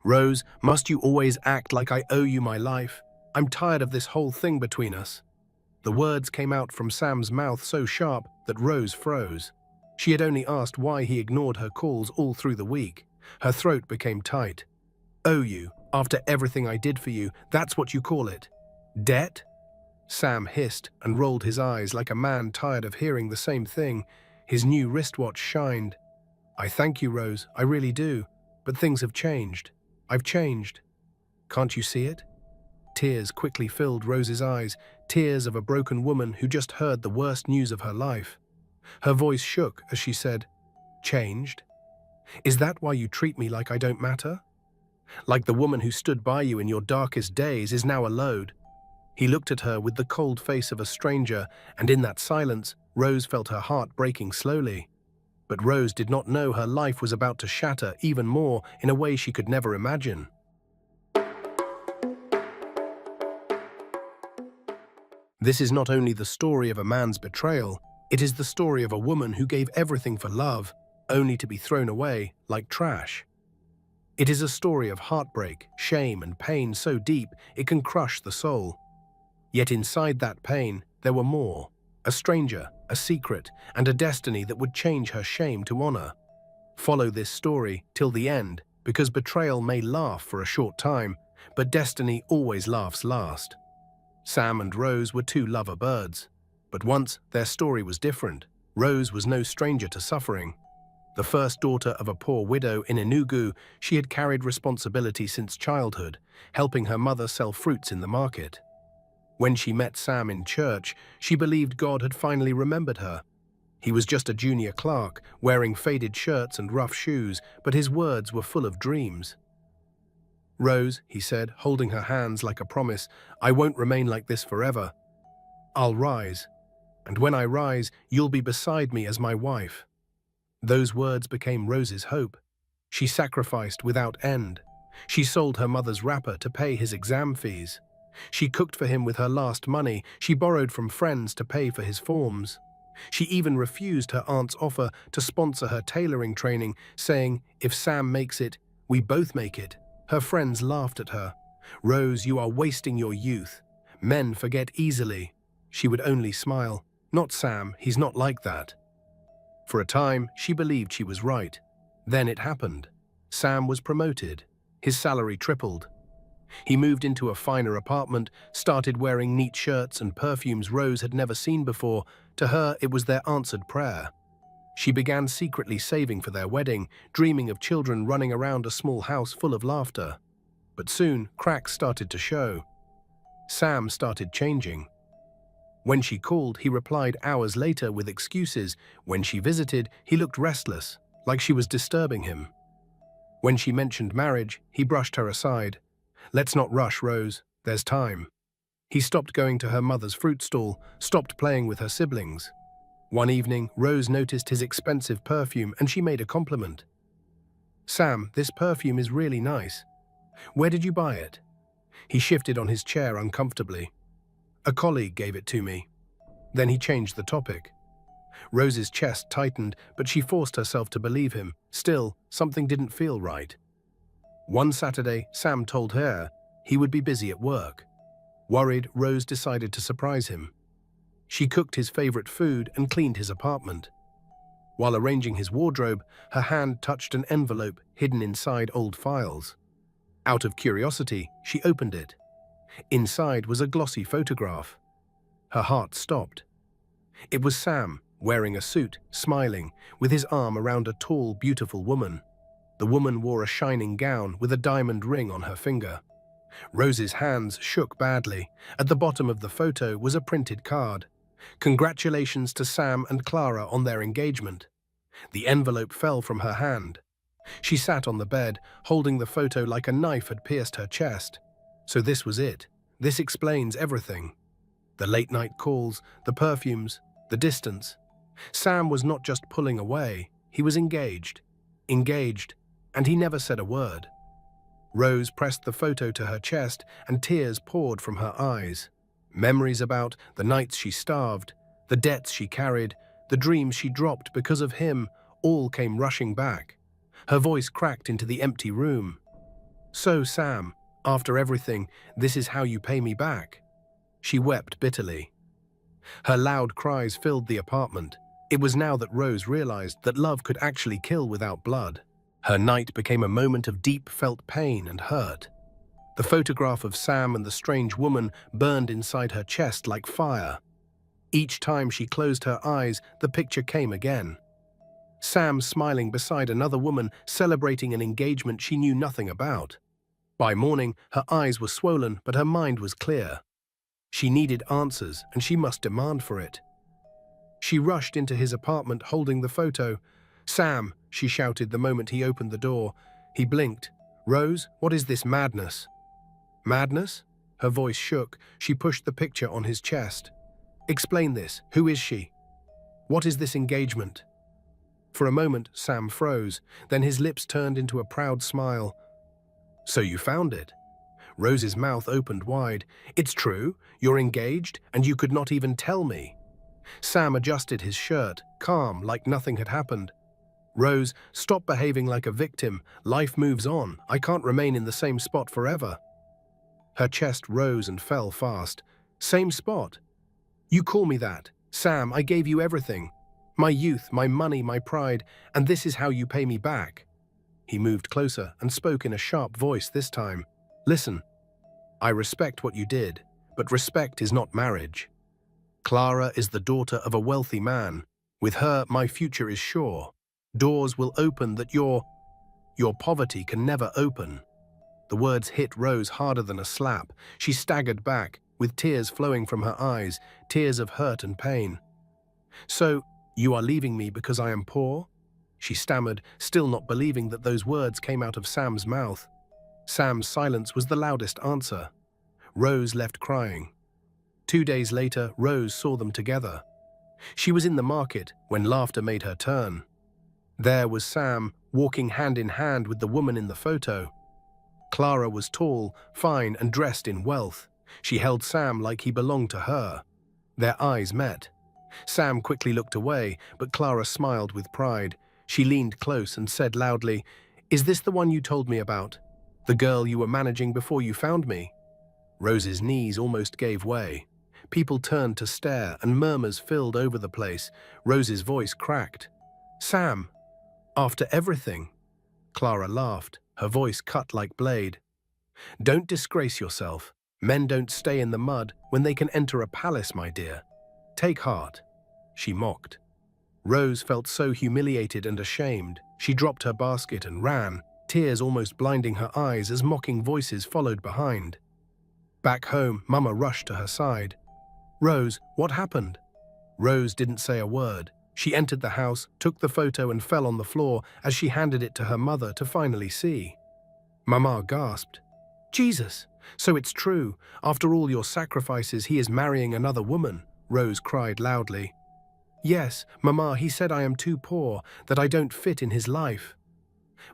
Rose, must you always act like I owe you my life? I'm tired of this whole thing between us." The words came out from Sam's mouth so sharp that Rose froze. She had only asked why he ignored her calls all through the week. Her throat became tight. "Owe you, after everything I did for you, that's what you call it? Debt?" Sam hissed and rolled his eyes like a man tired of hearing the same thing. His new wristwatch shined. "I thank you, Rose, I really do. But things have changed. I've changed. Can't you see it?" Tears quickly filled Rose's eyes, tears of a broken woman who just heard the worst news of her life. Her voice shook as she said, "Changed? Is that why you treat me like I don't matter? Like the woman who stood by you in your darkest days is now a load?" He looked at her with the cold face of a stranger, and in that silence, Rose felt her heart breaking slowly. But Rose did not know her life was about to shatter even more in a way she could never imagine. This is not only the story of a man's betrayal, it is the story of a woman who gave everything for love, only to be thrown away like trash. It is a story of heartbreak, shame, and pain so deep it can crush the soul. Yet inside that pain, there were more. A stranger, a secret, and a destiny that would change her shame to honor. Follow this story till the end, because betrayal may laugh for a short time, but destiny always laughs last. Sam and Rose were two lover birds, but once their story was different. Rose was no stranger to suffering. The first daughter of a poor widow in Enugu, she had carried responsibility since childhood, helping her mother sell fruits in the market. When she met Sam in church, she believed God had finally remembered her. He was just a junior clerk, wearing faded shirts and rough shoes, but his words were full of dreams. "Rose," he said, holding her hands like a promise, "I won't remain like this forever. I'll rise, and when I rise, you'll be beside me as my wife." Those words became Rose's hope. She sacrificed without end. She sold her mother's wrapper to pay his exam fees. She cooked for him with her last money. She borrowed from friends to pay for his forms. She even refused her aunt's offer to sponsor her tailoring training, saying, "If Sam makes it, we both make it." Her friends laughed at her. "Rose, you are wasting your youth. Men forget easily." She would only smile. "Not Sam, he's not like that." For a time, she believed she was right. Then it happened. Sam was promoted. His salary tripled. He moved into a finer apartment, started wearing neat shirts and perfumes Rose had never seen before. To her, it was their answered prayer. She began secretly saving for their wedding, dreaming of children running around a small house full of laughter. But soon, cracks started to show. Sam started changing. When she called, he replied hours later with excuses. When she visited, he looked restless, like she was disturbing him. When she mentioned marriage, he brushed her aside. "Let's not rush, Rose. There's time." He stopped going to her mother's fruit stall, stopped playing with her siblings. One evening, Rose noticed his expensive perfume and she made a compliment. "Sam, this perfume is really nice. Where did you buy it?" He shifted on his chair uncomfortably. "A colleague gave it to me." Then he changed the topic. Rose's chest tightened, but she forced herself to believe him. Still, something didn't feel right. One Saturday, Sam told her he would be busy at work. Worried, Rose decided to surprise him. She cooked his favorite food and cleaned his apartment. While arranging his wardrobe, her hand touched an envelope hidden inside old files. Out of curiosity, she opened it. Inside was a glossy photograph. Her heart stopped. It was Sam, wearing a suit, smiling, with his arm around a tall, beautiful woman. The woman wore a shining gown with a diamond ring on her finger. Rose's hands shook badly. At the bottom of the photo was a printed card. Congratulations to Sam and Clara on their engagement. The envelope fell from her hand. She sat on the bed, holding the photo like a knife had pierced her chest. So this was it. This explains everything. The late-night calls, the perfumes, the distance. Sam was not just pulling away, he was engaged. Engaged, and he never said a word. Rose pressed the photo to her chest, and tears poured from her eyes. Memories about the nights she starved, the debts she carried, the dreams she dropped because of him, all came rushing back. Her voice cracked into the empty room. "So, Sam, after everything, this is how you pay me back?" She wept bitterly. Her loud cries filled the apartment. It was now that Rose realized that love could actually kill without blood. Her night became a moment of deep felt pain and hurt. The photograph of Sam and the strange woman burned inside her chest like fire. Each time she closed her eyes, the picture came again. Sam smiling beside another woman celebrating an engagement she knew nothing about. By morning, her eyes were swollen, but her mind was clear. She needed answers, and she must demand for it. She rushed into his apartment holding the photo. "Sam," she shouted the moment he opened the door. He blinked. "Rose, what is this madness?" "Madness?" Her voice shook. She pushed the picture on his chest. "Explain this. Who is she? What is this engagement?" For a moment, Sam froze. Then his lips turned into a proud smile. "So you found it?" Rose's mouth opened wide. "It's true? You're engaged, and you could not even tell me?" Sam adjusted his shirt, calm, like nothing had happened. "Rose, stop behaving like a victim. Life moves on. I can't remain in the same spot forever." Her chest rose and fell fast. "Same spot? You call me that? Sam, I gave you everything. My youth, my money, my pride, and this is how you pay me back." He moved closer and spoke in a sharp voice this time. "Listen, I respect what you did, but respect is not marriage. Clara is the daughter of a wealthy man. With her, my future is sure. Doors will open that your poverty can never open." The words hit Rose harder than a slap. She staggered back, with tears flowing from her eyes, tears of hurt and pain. "So, you are leaving me because I am poor?" She stammered, still not believing that those words came out of Sam's mouth. Sam's silence was the loudest answer. Rose left crying. 2 days later, Rose saw them together. She was in the market when laughter made her turn. There was Sam, walking hand in hand with the woman in the photo. Clara was tall, fine, and dressed in wealth. She held Sam like he belonged to her. Their eyes met. Sam quickly looked away, but Clara smiled with pride. She leaned close and said loudly, "Is this the one you told me about? The girl you were managing before you found me?" Rose's knees almost gave way. People turned to stare, and murmurs filled over the place. Rose's voice cracked. "Sam, after everything?" Clara laughed, her voice cut like blade. "Don't disgrace yourself. Men don't stay in the mud when they can enter a palace, my dear. Take heart." She mocked. Rose felt so humiliated and ashamed. She dropped her basket and ran, tears almost blinding her eyes as mocking voices followed behind. Back home, Mama rushed to her side. "Rose, what happened?" Rose didn't say a word. She entered the house, took the photo and fell on the floor as she handed it to her mother to finally see. Mama gasped. "Jesus, so it's true. After all your sacrifices, he is marrying another woman," Rose cried loudly. "Yes, Mama, he said I am too poor, that I don't fit in his life."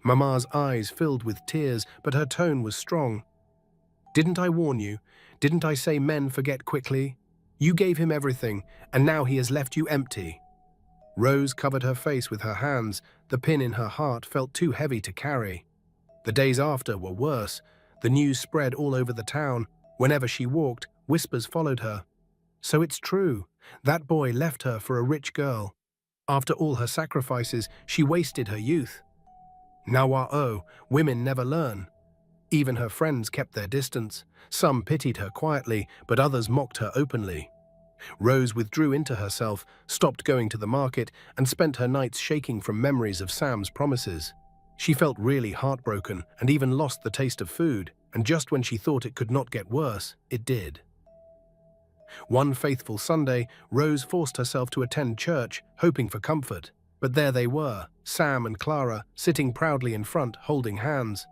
Mama's eyes filled with tears, but her tone was strong. "Didn't I warn you? Didn't I say men forget quickly? You gave him everything, and now he has left you empty." Rose covered her face with her hands. The pin in her heart felt too heavy to carry. The days after were worse. The news spread all over the town. Whenever she walked, whispers followed her. "So it's true. That boy left her for a rich girl. After all her sacrifices, she wasted her youth." Nawa'o, women never learn. Even her friends kept their distance. Some pitied her quietly, but others mocked her openly. Rose withdrew into herself, stopped going to the market, and spent her nights shaking from memories of Sam's promises. She felt really heartbroken and even lost the taste of food, and just when she thought it could not get worse, it did. One faithful Sunday, Rose forced herself to attend church, hoping for comfort. But there they were, Sam and Clara, sitting proudly in front, holding hands.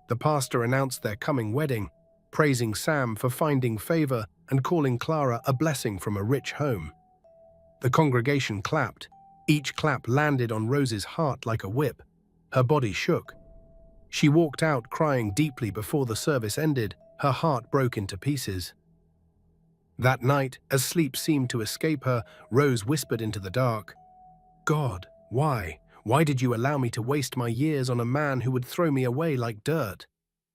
The pastor announced their coming wedding, praising Sam for finding favor and calling Clara a blessing from a rich home. The congregation clapped. Each clap landed on Rose's heart like a whip. Her body shook. She walked out crying deeply before the service ended. Her heart broke into pieces. That night, as sleep seemed to escape her, Rose whispered into the dark, "God, why? Why did you allow me to waste my years on a man who would throw me away like dirt?"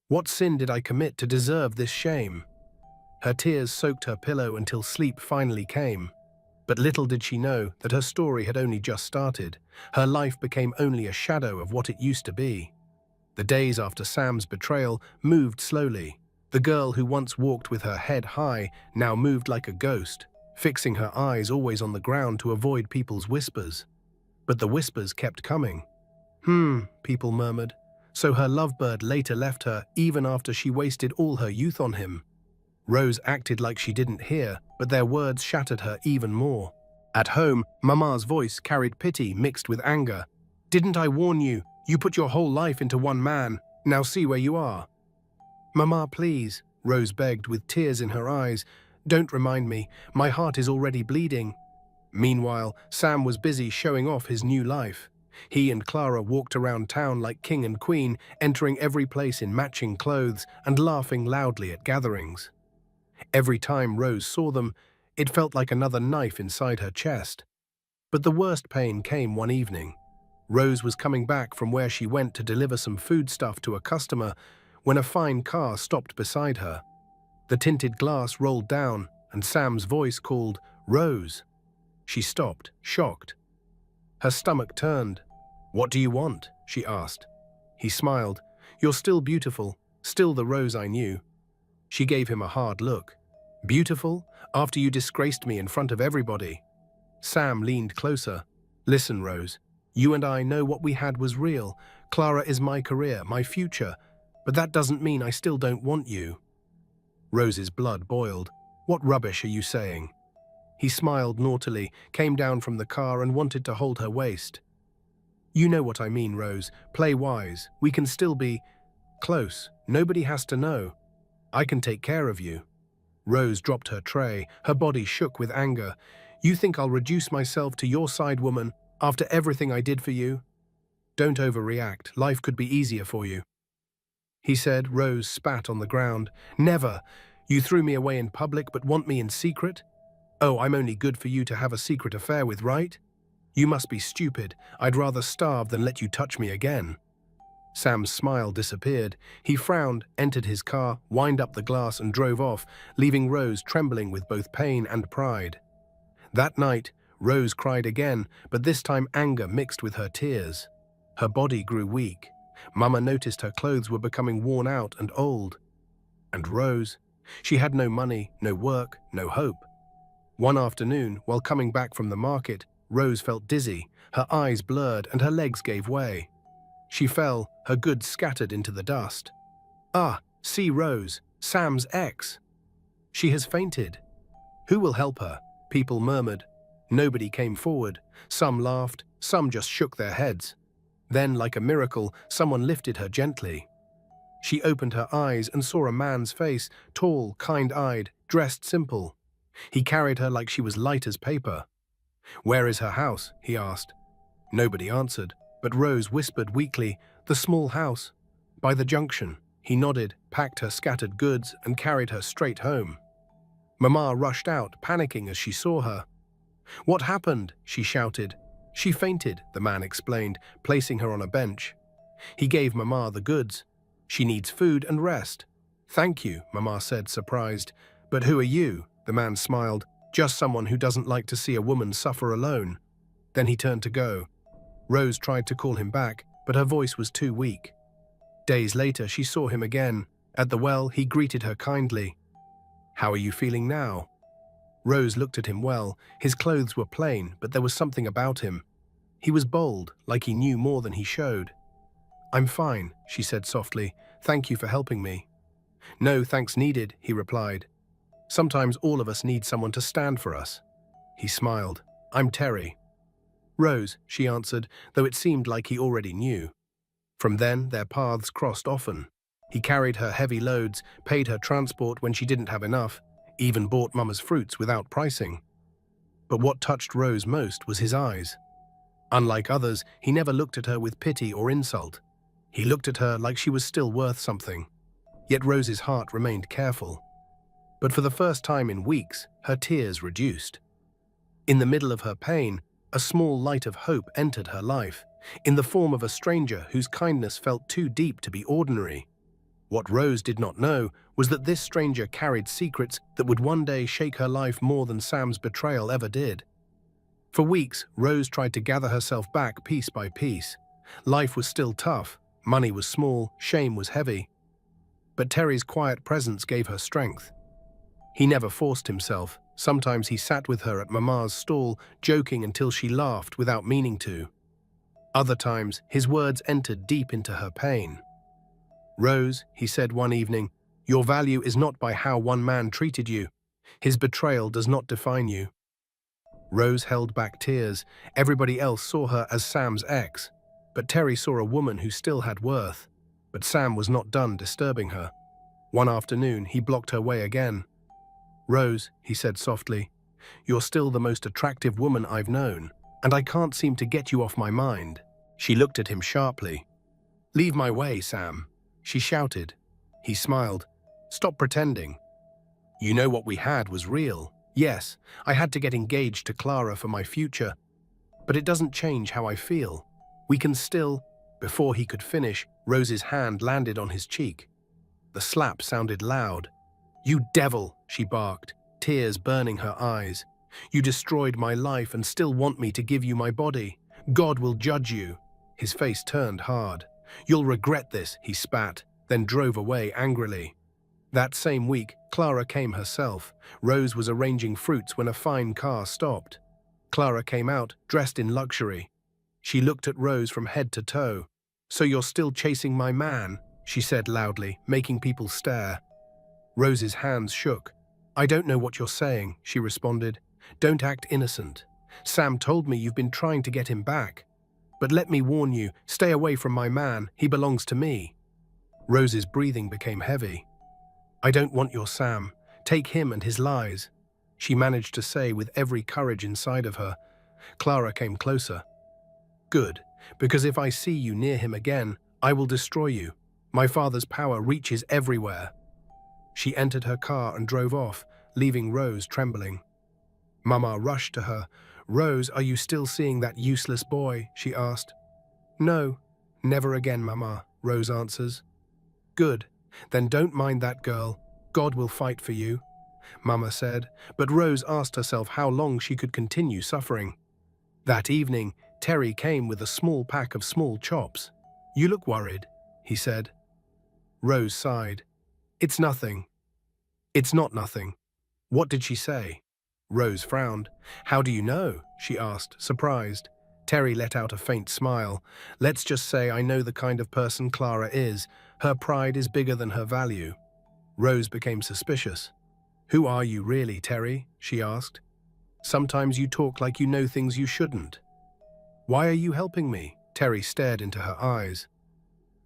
What sin did I commit to deserve this shame? Her tears soaked her pillow until sleep finally came. But little did she know that her story had only just started. Her life became only a shadow of what it used to be. The days after Sam's betrayal moved slowly. The girl who once walked with her head high now moved like a ghost, fixing her eyes always on the ground to avoid people's whispers. But the whispers kept coming. People murmured. So her lovebird later left her even after she wasted all her youth on him. Rose acted like she didn't hear, but their words shattered her even more. At home, Mama's voice carried pity mixed with anger. "Didn't I warn you? You put your whole life into one man. Now see where you are." "Mama, please," Rose begged with tears in her eyes. "Don't remind me. My heart is already bleeding." Meanwhile, Sam was busy showing off his new life. He and Clara walked around town like king and queen, entering every place in matching clothes and laughing loudly at gatherings. Every time Rose saw them, it felt like another knife inside her chest. But the worst pain came one evening. Rose was coming back from where she went to deliver some foodstuff to a customer when a fine car stopped beside her. The tinted glass rolled down and Sam's voice called, "Rose." She stopped, shocked. Her stomach turned. "What do you want?" she asked. He smiled. "You're still beautiful, still the Rose I knew." She gave him a hard look. "Beautiful? After you disgraced me in front of everybody?" Sam leaned closer. "Listen, Rose. You and I know what we had was real. Clara is my career, my future. But that doesn't mean I still don't want you." Rose's blood boiled. "What rubbish are you saying?" He smiled naughtily, came down from the car and wanted to hold her waist. "You know what I mean, Rose. Play wise. We can still be close. Nobody has to know. I can take care of you." Rose dropped her tray. Her body shook with anger. "You think I'll reduce myself to your side, woman, after everything I did for you? Don't overreact. Life could be easier for you." He said. Rose spat on the ground. "Never. You threw me away in public but want me in secret? Oh, I'm only good for you to have a secret affair with, right? You must be stupid. I'd rather starve than let you touch me again." Sam's smile disappeared. He frowned, entered his car, wound up the glass and drove off, leaving Rose trembling with both pain and pride. That night, Rose cried again, but this time anger mixed with her tears. Her body grew weak. Mama noticed her clothes were becoming worn out and old. And Rose? She had no money, no work, no hope. One afternoon, while coming back from the market, Rose felt dizzy, her eyes blurred and her legs gave way. She fell, her goods scattered into the dust. "Ah, see Rose, Sam's ex. She has fainted." "Who will help her?" people murmured. Nobody came forward. Some laughed, some just shook their heads. Then, like a miracle, someone lifted her gently. She opened her eyes and saw a man's face, tall, kind-eyed, dressed simple. He carried her like she was light as paper. "Where is her house?" he asked. Nobody answered, but Rose whispered weakly, "The small house. By the junction." He nodded, packed her scattered goods, and carried her straight home. Mama rushed out, panicking as she saw her. "What happened?" she shouted. "She fainted," the man explained, placing her on a bench. He gave Mama the goods. "She needs food and rest." "Thank you," Mama said, surprised. "But who are you?" The man smiled. "Just someone who doesn't like to see a woman suffer alone." Then he turned to go. Rose tried to call him back, but her voice was too weak. Days later, she saw him again. At the well, he greeted her kindly. "How are you feeling now?" Rose looked at him well. His clothes were plain, but there was something about him. He was bold, like he knew more than he showed. "I'm fine," she said softly. "Thank you for helping me." "No thanks needed," he replied. "Sometimes all of us need someone to stand for us." He smiled. "I'm Terry." "Rose," she answered, though it seemed like he already knew. From then, their paths crossed often. He carried her heavy loads, paid her transport when she didn't have enough, even bought Mama's fruits without pricing. But what touched Rose most was his eyes. Unlike others, he never looked at her with pity or insult. He looked at her like she was still worth something. Yet Rose's heart remained careful. But for the first time in weeks, her tears reduced. In the middle of her pain, a small light of hope entered her life, in the form of a stranger whose kindness felt too deep to be ordinary. What Rose did not know was that this stranger carried secrets that would one day shake her life more than Sam's betrayal ever did. For weeks, Rose tried to gather herself back piece by piece. Life was still tough, money was small, shame was heavy. But Terry's quiet presence gave her strength. He never forced himself. Sometimes he sat with her at Mama's stall, joking until she laughed without meaning to. Other times, his words entered deep into her pain. "Rose," he said one evening, "your value is not by how one man treated you. His betrayal does not define you." Rose held back tears. Everybody else saw her as Sam's ex, but Terry saw a woman who still had worth. But Sam was not done disturbing her. One afternoon, he blocked her way again. "Rose," he said softly, "you're still the most attractive woman I've known, and I can't seem to get you off my mind." She looked at him sharply. "Leave my way, Sam," she shouted. He smiled. "Stop pretending. You know what we had was real. Yes, I had to get engaged to Clara for my future, but it doesn't change how I feel. We can still—" Before he could finish, Rose's hand landed on his cheek. The slap sounded loud. "You devil," she barked, tears burning her eyes. "You destroyed my life and still want me to give you my body. God will judge you." His face turned hard. "You'll regret this," he spat, then drove away angrily. That same week, Clara came herself. Rose was arranging fruits when a fine car stopped. Clara came out, dressed in luxury. She looked at Rose from head to toe. "So you're still chasing my man?" she said loudly, making people stare. Rose's hands shook. "I don't know what you're saying," she responded. "Don't act innocent. Sam told me you've been trying to get him back. But let me warn you, stay away from my man. He belongs to me." Rose's breathing became heavy. "I don't want your Sam. Take him and his lies," she managed to say with every courage inside of her. Clara came closer. "Good, because if I see you near him again, I will destroy you. My father's power reaches everywhere." She entered her car and drove off, leaving Rose trembling. Mama rushed to her. "Rose, are you still seeing that useless boy?" she asked. "No, never again, Mama," Rose answers. "Good, then don't mind that girl. God will fight for you," Mama said, but Rose asked herself how long she could continue suffering. That evening, Terry came with a small pack of small chops. "You look worried," he said. Rose sighed. "It's nothing." "It's not nothing." "What did she say?" Rose frowned. "How do you know?" she asked, surprised. Terry let out a faint smile. "Let's just say I know the kind of person Clara is. Her pride is bigger than her value." Rose became suspicious. "Who are you really, Terry?" she asked. "Sometimes you talk like you know things you shouldn't." "Why are you helping me?" Terry stared into her eyes.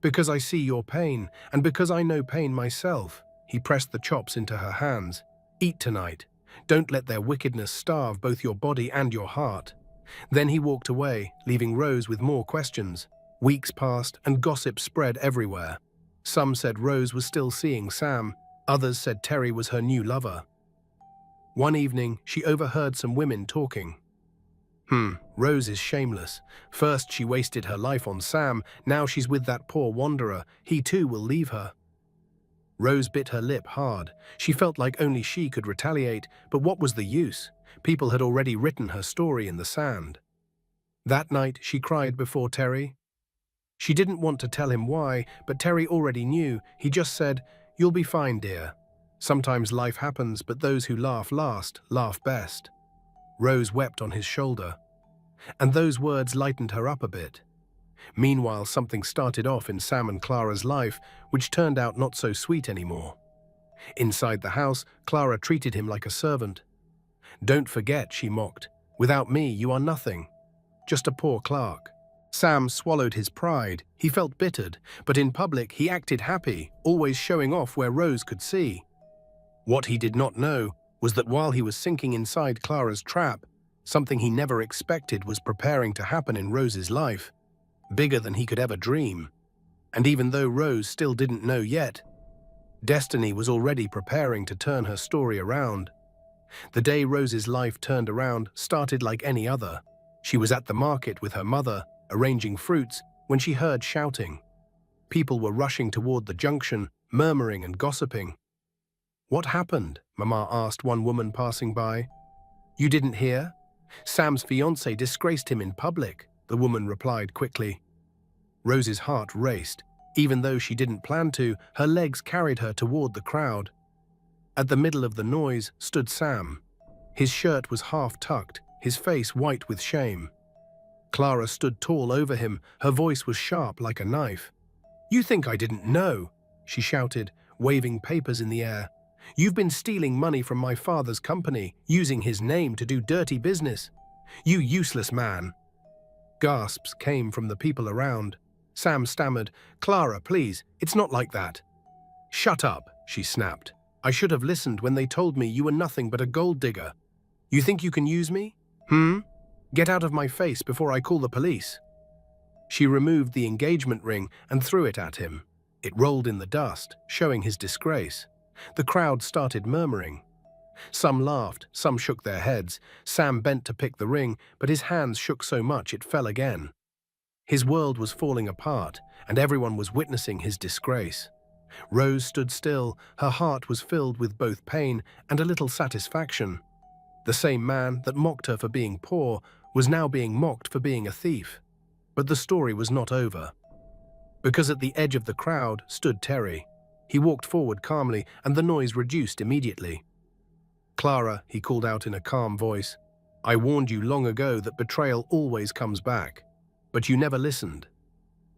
"Because I see your pain, and because I know pain myself." He pressed the chops into her hands. "Eat tonight. Don't let their wickedness starve both your body and your heart." Then he walked away, leaving Rose with more questions. Weeks passed, and gossip spread everywhere. Some said Rose was still seeing Sam. Others said Terry was her new lover. One evening, she overheard some women talking. Rose is shameless. First she wasted her life on Sam, now she's with that poor wanderer. He too will leave her." Rose bit her lip hard. She felt like only she could retaliate, but what was the use? People had already written her story in the sand. That night she cried before Terry. She didn't want to tell him why, but Terry already knew. He just said, "You'll be fine, dear. Sometimes life happens, but those who laugh last, laugh best." Rose wept on his shoulder, and those words lightened her up a bit. Meanwhile, something started off in Sam and Clara's life, which turned out not so sweet anymore. Inside the house, Clara treated him like a servant. "Don't forget," she mocked, "without me you are nothing. Just a poor clerk." Sam swallowed his pride. He felt bittered, but in public he acted happy, always showing off where Rose could see. What he did not know was that while he was sinking inside Clara's trap, something he never expected was preparing to happen in Rose's life, bigger than he could ever dream. And even though Rose still didn't know yet, destiny was already preparing to turn her story around. The day Rose's life turned around started like any other. She was at the market with her mother, arranging fruits, when she heard shouting. People were rushing toward the junction, murmuring and gossiping. "What happened?" Mama asked one woman passing by. "You didn't hear? Sam's fiancé disgraced him in public," the woman replied quickly. Rose's heart raced. Even though she didn't plan to, her legs carried her toward the crowd. At the middle of the noise stood Sam. His shirt was half tucked, his face white with shame. Clara stood tall over him, her voice was sharp like a knife. "You think I didn't know?" she shouted, waving papers in the air. "You've been stealing money from my father's company, using his name to do dirty business. You useless man." Gasps came from the people around. Sam stammered, "Clara, please, it's not like that." "Shut up," she snapped. "I should have listened when they told me you were nothing but a gold digger. You think you can use me? Get out of my face before I call the police." She removed the engagement ring and threw it at him. It rolled in the dust, showing his disgrace. The crowd started murmuring. Some laughed, some shook their heads. Sam bent to pick the ring, but his hands shook so much it fell again. His world was falling apart, and everyone was witnessing his disgrace. Rose stood still, her heart was filled with both pain and a little satisfaction. The same man that mocked her for being poor was now being mocked for being a thief. But the story was not over. Because at the edge of the crowd stood Terry. He walked forward calmly, and the noise reduced immediately. "Clara," he called out in a calm voice, "I warned you long ago that betrayal always comes back. But you never listened."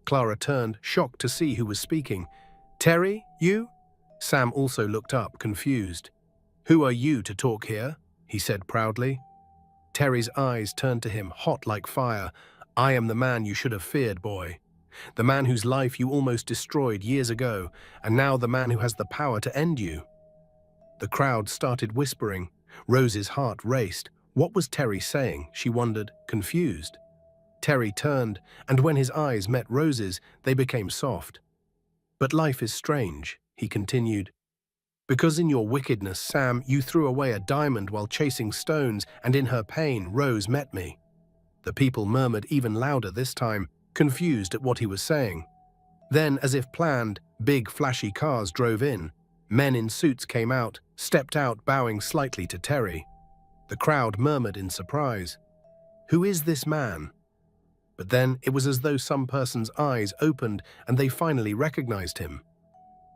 Clara turned, shocked to see who was speaking. "Terry, you?" Sam also looked up, confused. "Who are you to talk here?" he said proudly. Terry's eyes turned to him, hot like fire. "I am the man you should have feared, boy. The man whose life you almost destroyed years ago, and now the man who has the power to end you." The crowd started whispering. Rose's heart raced. What was Terry saying? She wondered, confused. Terry turned, and when his eyes met Rose's, they became soft. "But life is strange," he continued. "Because in your wickedness, Sam, you threw away a diamond while chasing stones, and in her pain, Rose met me." The people murmured even louder this time, confused at what he was saying. Then, as if planned, big flashy cars drove in. Men in suits came out, stepped out bowing slightly to Terry. The crowd murmured in surprise. "Who is this man?" But then it was as though some person's eyes opened and they finally recognized him.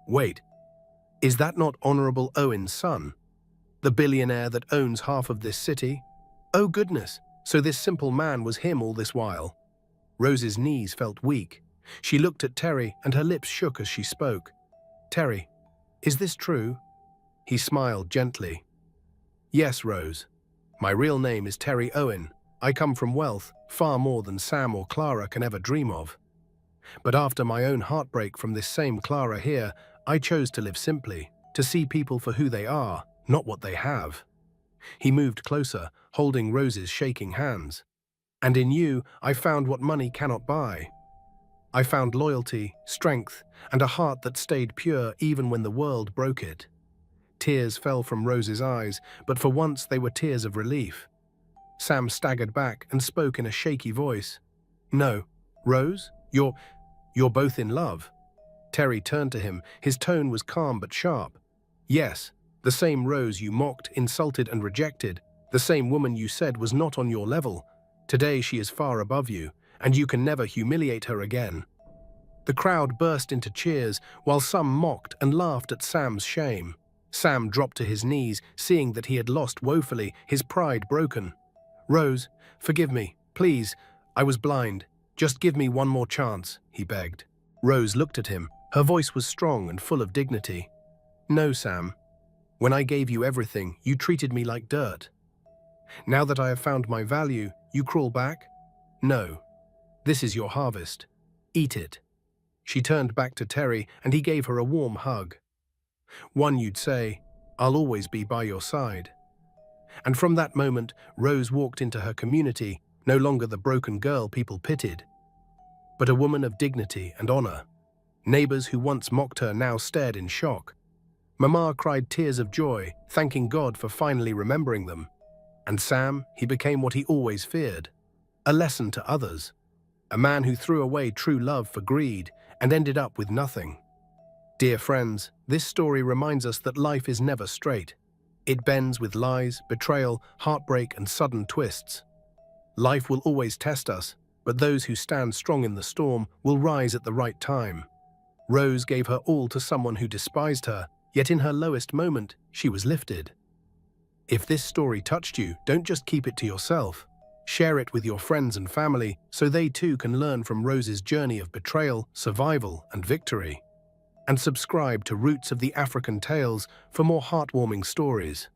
"Wait, is that not Honorable Owen's son? The billionaire that owns half of this city? Oh goodness, so this simple man was him all this while." Rose's knees felt weak. She looked at Terry and her lips shook as she spoke. "Terry, is this true?" He smiled gently. "Yes, Rose. My real name is Terry Owen. I come from wealth, far more than Sam or Clara can ever dream of. But after my own heartbreak from this same Clara here, I chose to live simply, to see people for who they are, not what they have." He moved closer, holding Rose's shaking hands. "And in you, I found what money cannot buy. I found loyalty, strength, and a heart that stayed pure even when the world broke it." Tears fell from Rose's eyes, but for once they were tears of relief. Sam staggered back and spoke in a shaky voice. "No, Rose, you're both in love." Terry turned to him. His tone was calm but sharp. "Yes, the same Rose you mocked, insulted, and rejected, the same woman you said was not on your level. Today she is far above you, and you can never humiliate her again." The crowd burst into cheers, while some mocked and laughed at Sam's shame. Sam dropped to his knees, seeing that he had lost woefully, his pride broken. "Rose, forgive me, please. I was blind. Just give me one more chance," he begged. Rose looked at him. Her voice was strong and full of dignity. "No, Sam. When I gave you everything, you treated me like dirt. Now that I have found my value, you crawl back? No. This is your harvest. Eat it." She turned back to Terry, and he gave her a warm hug. One you'd say, "I'll always be by your side." And from that moment, Rose walked into her community, no longer the broken girl people pitied, but a woman of dignity and honor. Neighbors who once mocked her now stared in shock. Mama cried tears of joy, thanking God for finally remembering them. And Sam, he became what he always feared, a lesson to others. A man who threw away true love for greed and ended up with nothing. Dear friends, this story reminds us that life is never straight. It bends with lies, betrayal, heartbreak, and sudden twists. Life will always test us, but those who stand strong in the storm will rise at the right time. Rose gave her all to someone who despised her, yet in her lowest moment, she was lifted. If this story touched you, don't just keep it to yourself. Share it with your friends and family so they too can learn from Rose's journey of betrayal, survival, and victory. And subscribe to Roots of the African Tales for more heartwarming stories.